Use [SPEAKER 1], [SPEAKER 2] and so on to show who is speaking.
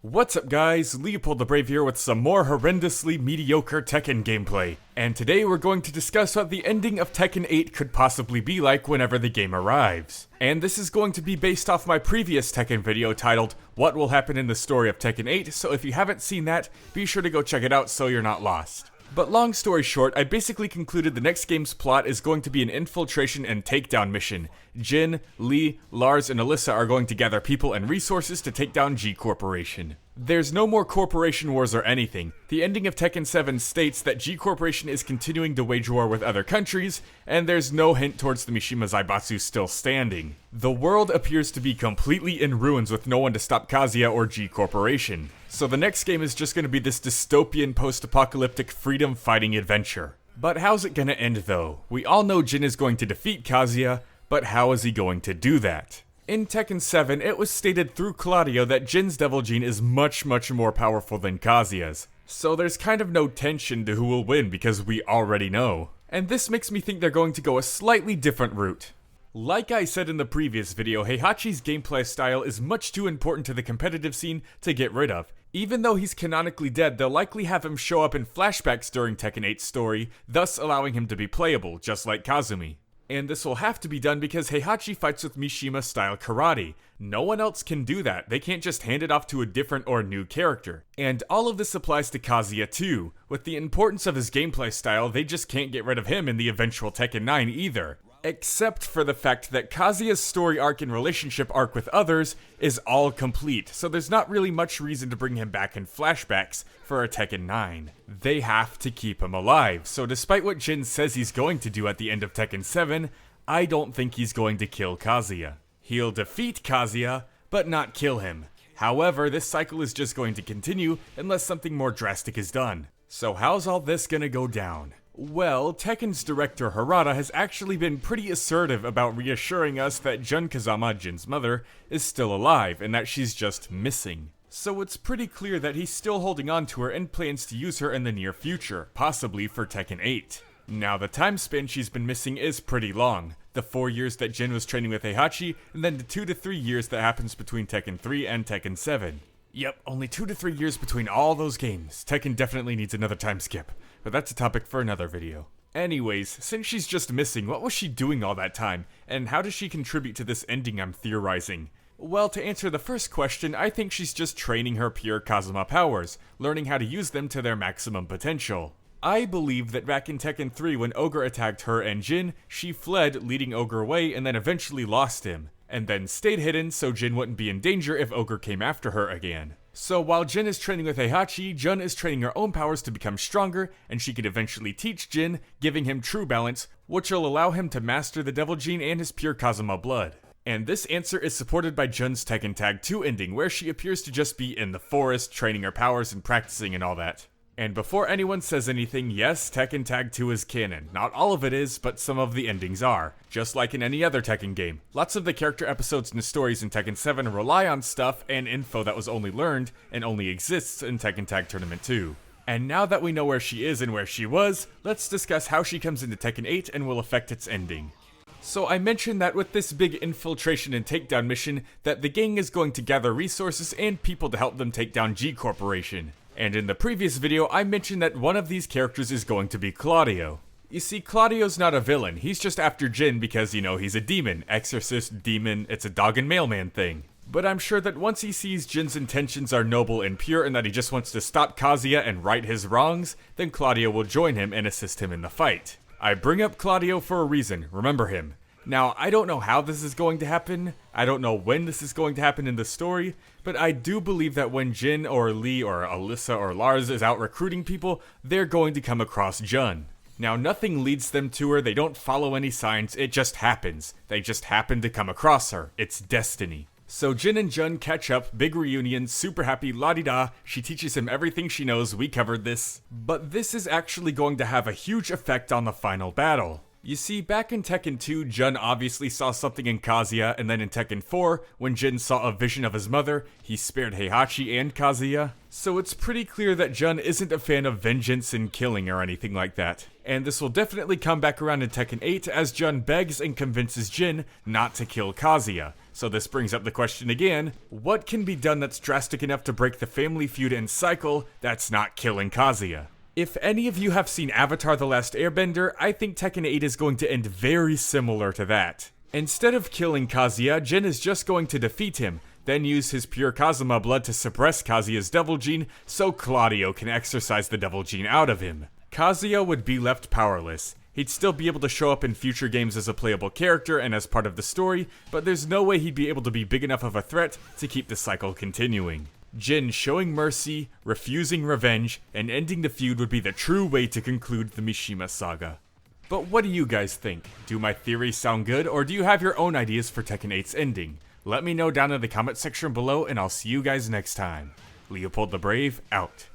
[SPEAKER 1] What's up guys, LeopoldTheBrave here with some more horrendously mediocre Tekken gameplay, and today we're going to discuss what the ending of Tekken 8 could possibly be like whenever the game arrives. And this is going to be based off my previous Tekken video titled, What Will Happen in the Story of Tekken 8, so if you haven't seen that, be sure to go check it out so you're not lost. But long story short, I basically concluded the next game's plot is going to be an infiltration and takedown mission. Jin, Lee, Lars, and Alyssa are going to gather people and resources to take down G Corporation. There's no more corporation wars or anything. The ending of Tekken 7 states that G Corporation is continuing to wage war with other countries, and there's no hint towards the Mishima Zaibatsu still standing. The world appears to be completely in ruins with no one to stop Kazuya or G Corporation. So the next game is just going to be this dystopian post-apocalyptic freedom-fighting adventure. But how's it going to end though? We all know Jin is going to defeat Kazuya, but how is he going to do that? In Tekken 7, it was stated through Claudio that Jin's Devil Gene is much more powerful than Kazuya's. So there's kind of no tension to who will win because we already know. And this makes me think they're going to go a slightly different route. Like I said in the previous video, Heihachi's gameplay style is much too important to the competitive scene to get rid of. Even though he's canonically dead, they'll likely have him show up in flashbacks during Tekken 8's story, thus allowing him to be playable, just like Kazumi. And this will have to be done because Heihachi fights with Mishima-style karate. No one else can do that. They can't just hand it off to a different or new character. And all of this applies to Kazuya too. With the importance of his gameplay style, they just can't get rid of him in the eventual Tekken 9 either. Except for the fact that Kazuya's story arc and relationship arc with others is all complete, so there's not really much reason to bring him back in flashbacks for a Tekken 9. They have to keep him alive, so despite what Jin says he's going to do at the end of Tekken 7, I don't think he's going to kill Kazuya. He'll defeat Kazuya, but not kill him. However, this cycle is just going to continue unless something more drastic is done. So how's all this gonna go down? Well, Tekken's director Harada has actually been pretty assertive about reassuring us that Jun Kazama, Jin's mother, is still alive and that she's just missing. So it's pretty clear that he's still holding on to her and plans to use her in the near future, possibly for Tekken 8. Now the time span she's been missing is pretty long. The 4 years that Jin was training with Heihachi, and then the 2 to 3 years that happens between Tekken 3 and Tekken 7. Yep, only 2 to 3 years between all those games. Tekken definitely needs another time skip, but that's a topic for another video. Anyways, since she's just missing, what was she doing all that time, and how does she contribute to this ending I'm theorizing? Well, to answer the first question, I think she's just training her pure Kazama powers, learning how to use them to their maximum potential. I believe that back in Tekken 3 when Ogre attacked her and Jin, she fled, leading Ogre away, and then eventually lost him. And then stayed hidden so Jin wouldn't be in danger if Ogre came after her again. So while Jin is training with Heihachi, Jun is training her own powers to become stronger, and she could eventually teach Jin, giving him true balance, which will allow him to master the Devil Gene and his pure Kazama blood. And this answer is supported by Jun's Tekken Tag 2 ending, where she appears to just be in the forest, training her powers and practicing and all that. And before anyone says anything, yes, Tekken Tag 2 is canon. Not all of it is, but some of the endings are. Just like in any other Tekken game. Lots of the character episodes and stories in Tekken 7 rely on stuff and info that was only learned and only exists in Tekken Tag Tournament 2. And now that we know where she is and where she was, let's discuss how she comes into Tekken 8 and will affect its ending. So I mentioned that with this big infiltration and takedown mission, that the gang is going to gather resources and people to help them take down G Corporation. And in the previous video, I mentioned that one of these characters is going to be Claudio. You see, Claudio's not a villain, he's just after Jin because, you know, he's a demon, exorcist, demon, it's a dog and mailman thing. But I'm sure that once he sees Jin's intentions are noble and pure and that he just wants to stop Kazuya and right his wrongs, then Claudio will join him and assist him in the fight. I bring up Claudio for a reason, remember him. Now, I don't know how this is going to happen, I don't know when this is going to happen in the story, but I do believe that when Jin or Lee or Alyssa or Lars is out recruiting people, they're going to come across Jun. Now, nothing leads them to her, they don't follow any signs, it just happens. They just happen to come across her. It's destiny. So Jin and Jun catch up, big reunion, super happy, la-di-da, she teaches him everything she knows, we covered this. But this is actually going to have a huge effect on the final battle. You see, back in Tekken 2, Jun obviously saw something in Kazuya, and then in Tekken 4, when Jin saw a vision of his mother, he spared Heihachi and Kazuya. So it's pretty clear that Jun isn't a fan of vengeance and killing or anything like that. And this will definitely come back around in Tekken 8 as Jun begs and convinces Jin not to kill Kazuya. So this brings up the question again, what can be done that's drastic enough to break the family feud and cycle that's not killing Kazuya? If any of you have seen Avatar: The Last Airbender, I think Tekken 8 is going to end very similar to that. Instead of killing Kazuya, Jin is just going to defeat him, then use his pure Kazuma blood to suppress Kazuya's devil gene so Claudio can exorcise the devil gene out of him. Kazuya would be left powerless. He'd still be able to show up in future games as a playable character and as part of the story, but there's no way he'd be able to be big enough of a threat to keep the cycle continuing. Jin showing mercy, refusing revenge, and ending the feud would be the true way to conclude the Mishima saga. But what do you guys think? Do my theories sound good, or do you have your own ideas for Tekken 8's ending? Let me know down in the comment section below, and I'll see you guys next time. Leopold the Brave, out.